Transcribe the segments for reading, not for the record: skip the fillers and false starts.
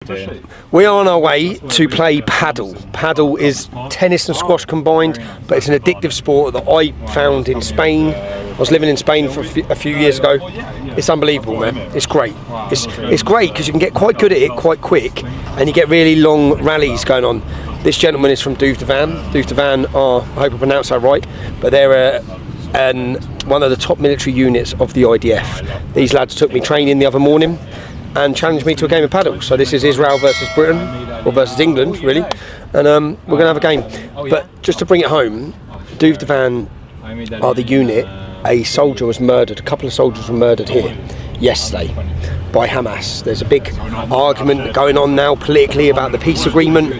We are on our way to play paddle. Paddle is tennis and squash combined, but it's an addictive sport that I found in Spain. I was living in Spain for a few years ago. It's unbelievable, man. It's great. It's great because you can get quite good at it quite quick, and you get really long rallies going on. This gentleman is from Duve de Van. Duve de Van are, I hope I pronounced that right, but they're one of the top military units of the IDF. These lads took me training the other morning and challenged me to a game of paddle. So this is Israel versus Britain, or versus England, really. And we're going to have a game. But just to bring it home, Duve de Van are the unit. A soldier was murdered, a couple of soldiers were murdered here yesterday by Hamas. There's a big argument going on now politically about the peace agreement.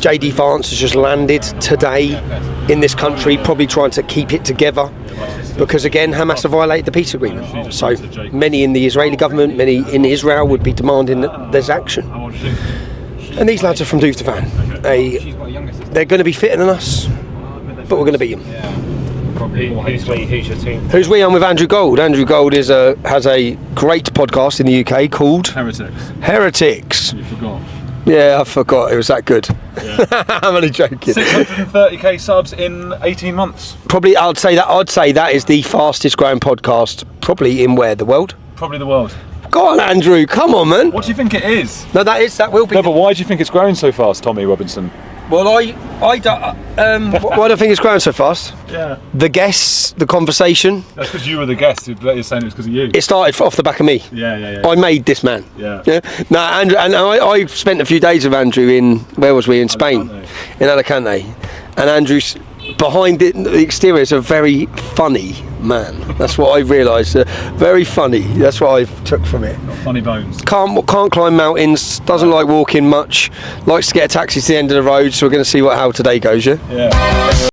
JD Vance has just landed today in this country, probably trying to keep it together, because again Hamas have violated the peace agreement. So many in the Israeli government, many in Israel would be demanding that there's action. And these lads are from Duve de Van. They're going to be fitter than us, but we're going to beat them. Who's your team? Who's we? I'm with Andrew Gold. Andrew Gold has a great podcast in the UK called Heretics. You forgot. Yeah, I forgot. It was that good. Yeah. I'm only joking. 630k subs in 18 months. Probably, I'd say that is the fastest growing podcast, probably in where? The world? Probably the world. Go on, Andrew. Come on, man. What do you think it is? No, that will be. No, but why do you think it's growing so fast, Tommy Robinson? Well, why do I think it's growing so fast? Yeah. The guests, the conversation. That's because you were the guest. You're saying it was because of you. It started off the back of me. Yeah. I made this man. Yeah. No, Andrew, and I spent a few days with Andrew in, where was we? In Spain. In Alicante. And Andrew's behind the exterior is a very funny man. That's what I realised. Very funny. That's what I took from it. Got funny bones. Can't climb mountains. Doesn't like walking much. Likes to get a taxi to the end of the road. So we're going to see how today goes. Yeah.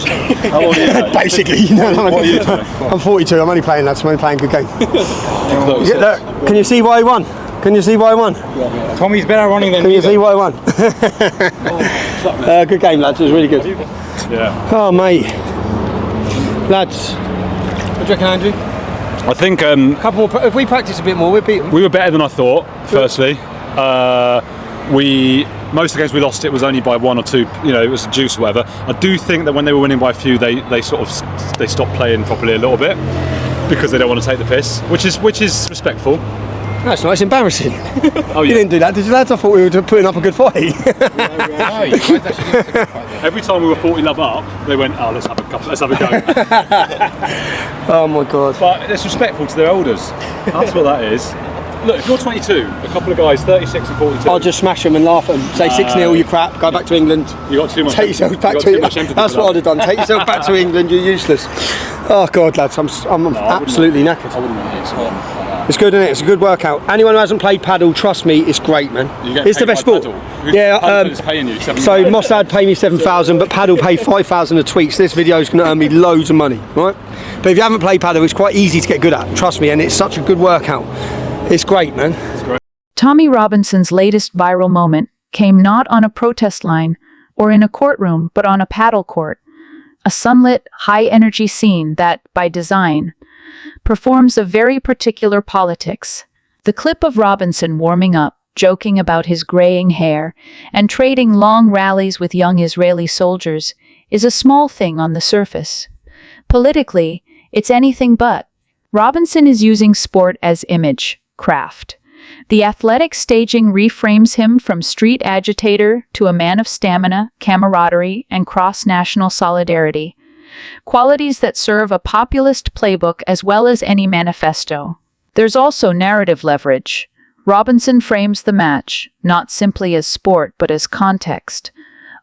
How old are you? Basically, you know. What are you doing? I'm 42. I'm only playing that. So I'm only playing a good game. Look, Can you see why I won? Can you see why I won? Tommy's better running than Can me. you see why I won? Good game, lads. It was really good. Yeah. Oh, mate. Lads. What do you reckon, Andrew? I think If we practice a bit more, we'll beat them. we were better than I thought. Firstly, most of the games we lost, it was only by one or two. You know, it was a juice or whatever. I do think that when they were winning by a few, they stopped playing properly a little bit because they don't want to take the piss, which is respectful. That's nice. Embarrassing. Oh You yeah. didn't do that, did you, lads? I thought we were putting up a good fight. Every time we were 40 love up, they went, "Oh, let's have a go." Oh my god. But it's respectful to their elders. That's what that is. Look, if you're 22, a couple of guys, 36 and 42. I'll just smash them and laugh at them. Say 6-0, you crap. Go back to England. You got too much. Take yourself back you got to too much empathy That's for what I'd that. have done. Take yourself back to England. You're useless. Oh god, lads, I'm absolutely knackered. I wouldn't want to hit someone like that. It's good, isn't it? It's a good workout. Anyone who hasn't played paddle, trust me, it's great, man. You get It's the paid best by sport. paddle. Yeah. Paddle paying you 7,000. So Mossad pay me 7,000, but paddle pay 5,000 a tweet. So this video is going to earn me loads of money, right? But if you haven't played paddle, it's quite easy to get good at. Trust me, and it's such a good workout. It's great, man. It's great. Tommy Robinson's latest viral moment came not on a protest line or in a courtroom, but on a paddle court, a sunlit, high-energy scene that, by design, performs a very particular politics. The clip of Robinson warming up, joking about his graying hair, and trading long rallies with young Israeli soldiers is a small thing on the surface. Politically, it's anything but. Robinson is using sport as image, craft. The athletic staging reframes him from street agitator to a man of stamina, camaraderie, and cross-national solidarity, qualities that serve a populist playbook as well as any manifesto. There's also narrative leverage. Robinson frames the match not simply as sport but as context.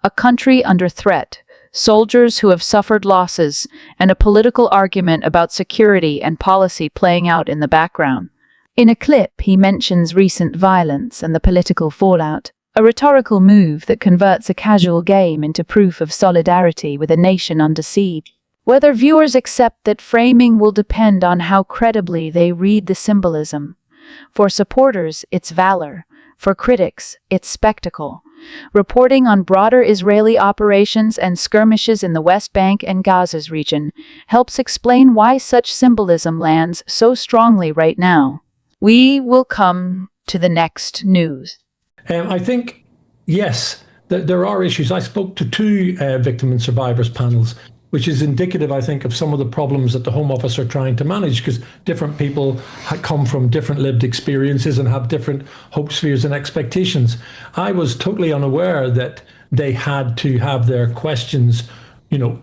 A country under threat, soldiers who have suffered losses, and a political argument about security and policy playing out in the background. In a clip, he mentions recent violence and the political fallout, a rhetorical move that converts a casual game into proof of solidarity with a nation under siege. Whether viewers accept that framing will depend on how credibly they read the symbolism. For supporters, it's valor. For critics, it's spectacle. Reporting on broader Israeli operations and skirmishes in the West Bank and Gaza's region helps explain why such symbolism lands so strongly right now. We will come to the next news. I think, yes, there are issues. I spoke to two victim and survivors panels, which is indicative, I think, of some of the problems that the Home Office are trying to manage, because different people come from different lived experiences and have different hopes, fears and expectations. I was totally unaware that they had to have their questions,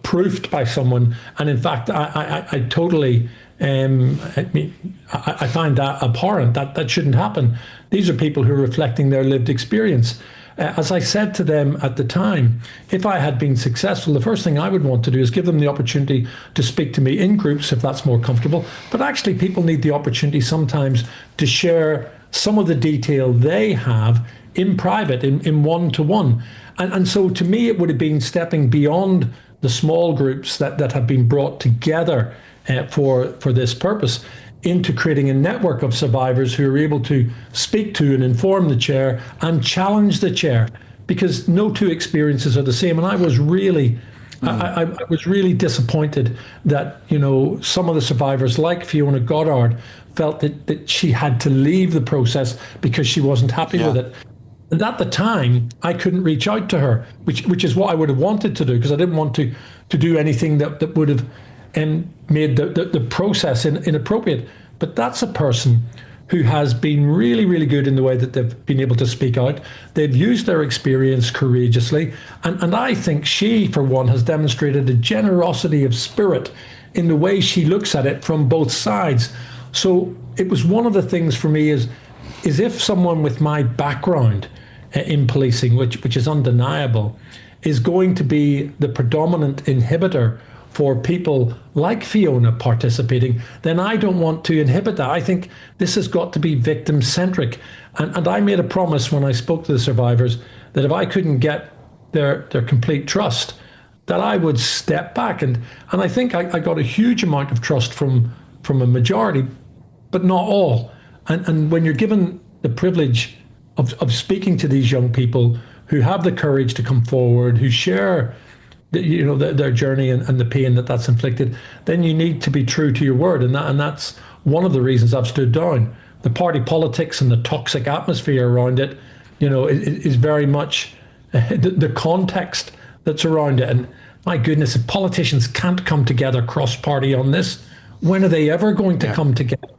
proofed by someone. And in fact, I totally, I find that abhorrent. That shouldn't happen. These are people who are reflecting their lived experience. As I said to them at the time, if I had been successful, the first thing I would want to do is give them the opportunity to speak to me in groups if that's more comfortable. But actually, people need the opportunity sometimes to share some of the detail they have in private, in one-to-one. And so to me, it would have been stepping beyond the small groups that have been brought together for this purpose, into creating a network of survivors who are able to speak to and inform the chair and challenge the chair, because no two experiences are the same. And I was really, I was really disappointed that, some of the survivors like Fiona Goddard felt that she had to leave the process because she wasn't happy with it. And at the time, I couldn't reach out to her, which is what I would have wanted to do, because I didn't want to do anything that would have made the process inappropriate. But that's a person who has been really, really good in the way that they've been able to speak out. They've used their experience courageously. And I think she, for one, has demonstrated a generosity of spirit in the way she looks at it from both sides. So it was one of the things for me is if someone with my background in policing, which is undeniable, is going to be the predominant inhibitor for people like Fiona participating, then I don't want to inhibit that. I think this has got to be victim-centric. And I made a promise when I spoke to the survivors that if I couldn't get their complete trust, that I would step back. And I think I got a huge amount of trust from a majority, but not all. And when you're given the privilege of speaking to these young people who have the courage to come forward, who share their journey and the pain that's inflicted, then you need to be true to your word. And that's one of the reasons I've stood down. The party politics and the toxic atmosphere around it, is very much the context that's around it. And my goodness, if politicians can't come together cross-party on this, when are they ever going to come together?